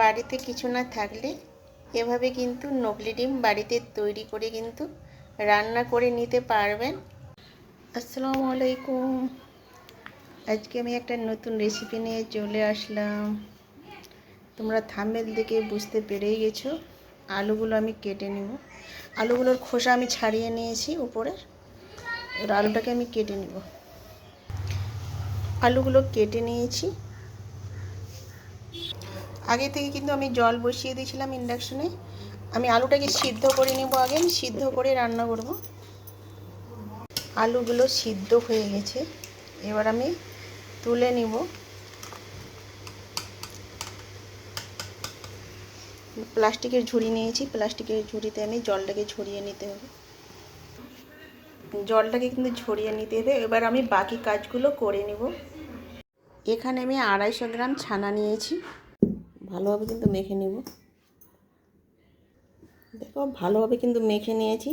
বাড়িতে কিছু না থাকলে এভাবে কিন্তু নকলি ডিম বাড়িতে তৈরি করে কিন্তু রান্না করে নিতে পারবেন। আসসালামু আলাইকুম। আজকে আমি একটা নতুন রেসিপি নিয়ে চলে আসলাম। তোমরা থাম্বনেল দেখে বুঝতে পেরেই গেছো। আলুগুলো আমি কেটে নেব। আলুগুলোর খোসা আমি ছাড়িয়ে নিয়েছি উপরের। এবার আলুটাকে আমি কেটে নেব। আলুগুলো কেটে নিয়েছি। আগে থেকে কিন্তু আমি জল বসিয়ে দিয়েছিলাম ইন্ডাকশনে। আমি আলুটাকে সিদ্ধ করে নেব। আগে আমি সিদ্ধ করে রান্না করব। আলুগুলো সিদ্ধ হয়ে গেছে, এবার আমি তুলে নিব। প্লাস্টিকের ঝুড়ি নিয়েছি, প্লাস্টিকের ঝুড়িতে আমি জলটাকে ঝরিয়ে নিতে হবে। জলটাকে কিন্তু ঝরিয়ে নিতে হবে। এবার আমি বাকি কাজগুলো করে নেব। এখানে আমি 250 গ্রাম ছানা নিয়েছি। ভালোভাবে কিন্তু মেখে নেব। দেখো, ভালোভাবে কিন্তু মেখে নিয়েছি,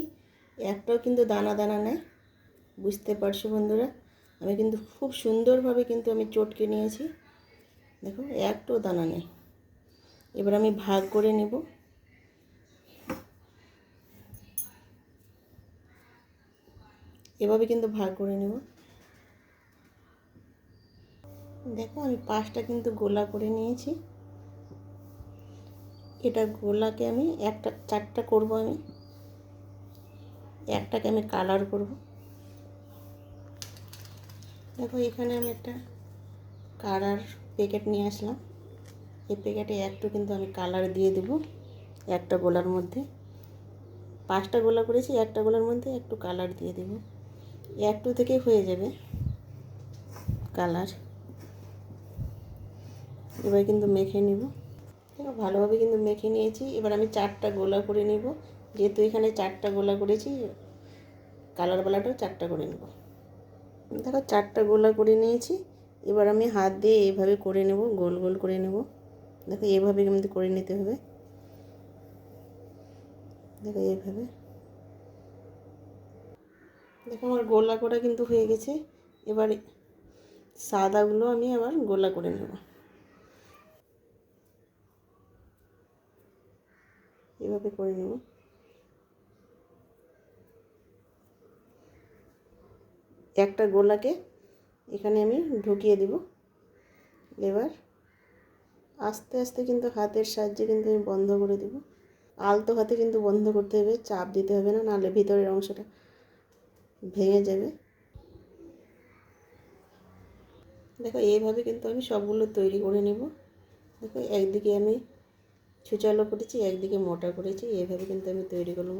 একটাও কিন্তু দানা দানা নেই। বুঝতে পারছো বন্ধুরা, আমি কিন্তু খুব সুন্দরভাবে কিন্তু আমি চটকে নিয়েছি। দেখো, একটাও দানা নেই। এবার আমি ভাগ করে নেব। এভাবে কিন্তু ভাগ করে নেব। দেখো, আমি 5টা কিন্তু গোলা করে নিয়েছি। এটা গোলাকে আমি 4টা করব। আমি একটাকে আমি কালার করব। দেখো, এখানে আমি একটা কালার প্যাকেট নিয়ে আসলাম। এই প্যাকেটে একটু কিন্তু আমি কালার দিয়ে দেব একটা গোলার মধ্যে। 5টা গোলা করেছি, একটা গোলার মধ্যে একটু কালার দিয়ে দেব। একটু থেকে হয়ে যাবে কালার। এবার কিন্তু মেখে নেব। দেখো, ভালোভাবে কিন্তু মেখে নিয়েছি। এবার আমি 4টা গোলা করে নেব। যেহেতু এখানে 4টা গোলা করেছি, কালারওয়ালাটাও 4টা করে নেব। দেখো, 4টা গোলা করে নিয়েছি। এবার আমি হাত দিয়ে এইভাবে করে নেব, গোল গোল করে নেব। দেখো, এইভাবে কিন্তু করে নিতে হবে। দেখো, এইভাবে। দেখো, আমার গোলা করা কিন্তু হয়ে গেছে। এবার সাদাগুলো আমি আবার গোলা করে নেব। এভাবে করে নেব। একটা গোলাকে এখানে আমি ঢুকিয়ে দেব। এবার আস্তে আস্তে কিন্তু হাতের সাহায্যে কিন্তু আমি বন্ধ করে দেব। আলতো হাতে কিন্তু বন্ধ করতে হবে, চাপ দিতে হবে না, নাহলে ভিতরের অংশটা ভেঙে যাবে। দেখো, এইভাবে কিন্তু আমি সবগুলো তৈরি করে নেব। দেখো, একদিকে আমি ছুচালো করেছি, একদিকে মোটা করেছি। এইভাবে কিন্তু আমি তৈরি করব।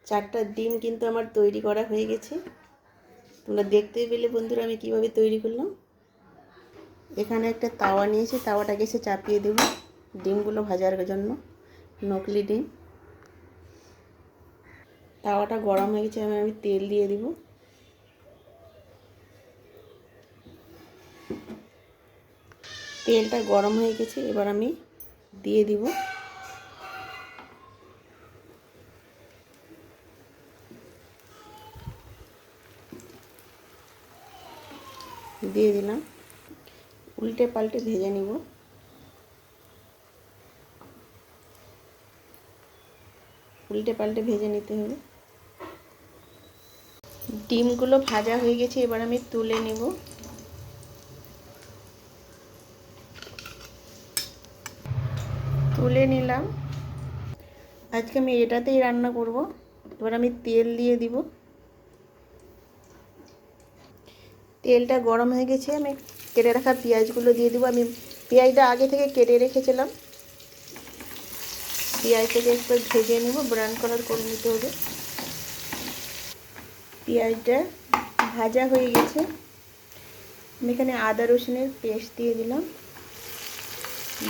4টা ডিম কিন্তু আমার তৈরি করা হয়ে গেছে। তোমরা দেখতেই পেলে বন্ধুরা আমি কিভাবে তৈরি করলাম। এখানে একটা তাওয়া নিয়েছি, তাওয়াটা গ্যাসে চাপিয়ে দেব ডিমগুলো ভাজার জন্য। নকলি ডিম। তাওয়াটা গরম হয়ে গেছে, আমি তেল দিয়ে দিব। তেলটা গরম হয়ে গেছে, এবার আমি দিয়ে দিব। দিয়ে দিলাম। উল্টে পাল্টে ভেজে নিব। উল্টে পাল্টে ভেজে নিতে হবে। ডিমগুলো ভাজা হয়ে গেছে, এবার আমি তুলে নেব। তুলে নিলাম। আজকে আমি এটাতেই রান্না করব। এবার আমি তেল দিয়ে দিব। তেলটা গরম হয়ে গেছে, আমি কেটে রাখা পেঁয়াজগুলো দিয়ে দেবো। আমি পেঁয়াজটা আগে থেকে কেটে রেখেছিলাম। পেঁয়াজটাকে একটু ভেজে নেব, ব্রাউন কালার করে নিতে হবে। পেঁয়াজটা ভাজা হয়ে গেছে। আমি এখানে আদা রসুনের পেস্ট দিয়ে দিলাম।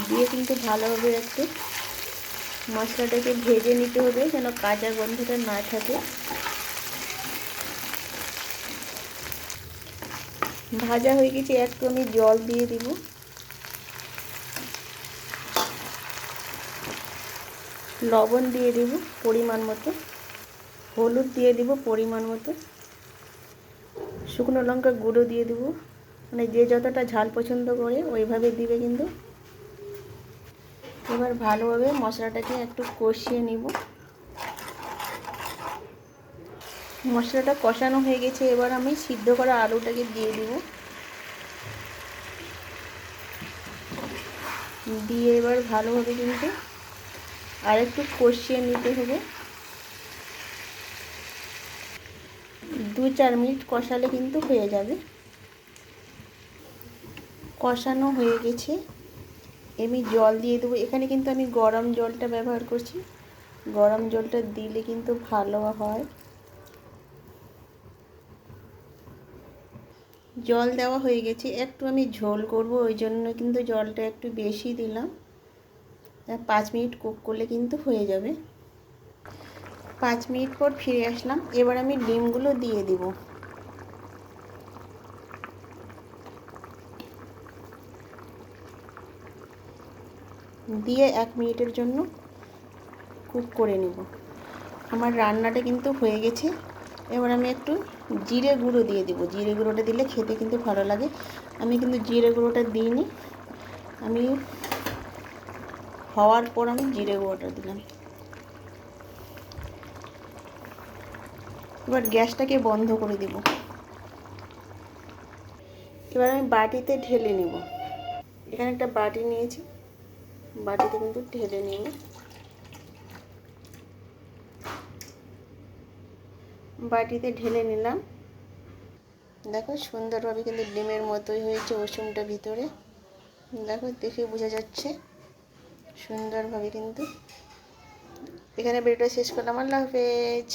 দিয়ে কিন্তু ভালোভাবে একটু মশলাটাকে ভেজে নিতে হবে, যেন কাঁচা গন্ধটা না থাকে। ভাজা হয়ে গেছে, একটু আমি জল দিয়ে দিব। লবণ দিয়ে দিব পরিমাণ মতো। হলুদ দিয়ে দিব পরিমাণ মতো। শুকনো লঙ্কা গুঁড়ো দিয়ে দিব। মানে যে যতটা ঝাল পছন্দ করে ওইভাবে দিবে কিন্তু। এবার ভালোভাবে মশলাটাকে একটু কষিয়ে নিব। মশলাটা কষানো হয়ে গেছে, এবার আমি সিদ্ধ করা আলুটাকে দিয়ে দিব। দিয়ে এবার ভালোভাবে কিন্তু আর একটু কষিয়ে নিতে হবে। 2-4 মিনিট কষালে কিন্তু হয়ে যাবে। কষানো হয়ে গেছে, আমি জল দিয়ে দেবো। এখানে কিন্তু আমি গরম জলটা ব্যবহার করছি, গরম জলটা দিলে কিন্তু ভালো হয়। জল দেওয়া হয়ে গেছে, একটু আমি ঝোল করব, ওই জন্য কিন্তু জলটা একটু বেশি দিলাম। 5 মিনিট কুক করলে কিন্তু হয়ে যাবে। 5 মিনিট পর ফিরে আসলাম। এবার আমি ডিমগুলো দিয়ে দিব। দিয়ে 1 মিনিটের জন্য কুক করে নেব। আমার রান্নাটা কিন্তু হয়ে গেছে। এবার আমি একটু জিরে গুঁড়ো দিয়ে দেব। জিরে গুঁড়োটা দিলে খেতে কিন্তু ভালো লাগে। আমি কিন্তু জিরে গুঁড়োটা দিইনি, আমি হওয়ার পর আমি জিরে গুঁড়োটা দিলাম। এবার গ্যাসটাকে বন্ধ করে দেব। এবার আমি বাটিতে ঢেলে নেব। এখানে একটা বাটি নিয়েছি, বাটিতে কিন্তু ঢেলে নিব। বাটিতে ঢেলে নিলাম। দেখো সুন্দরভাবে কিন্তু ডিমের মতোই হয়েছে উষুমটা ভিতরে। দেখো দেখে বোঝা যাচ্ছে সুন্দরভাবে। কিন্তু এখানে ভিডিওটা শেষ করলাম। আল্লাহ হাফেজ।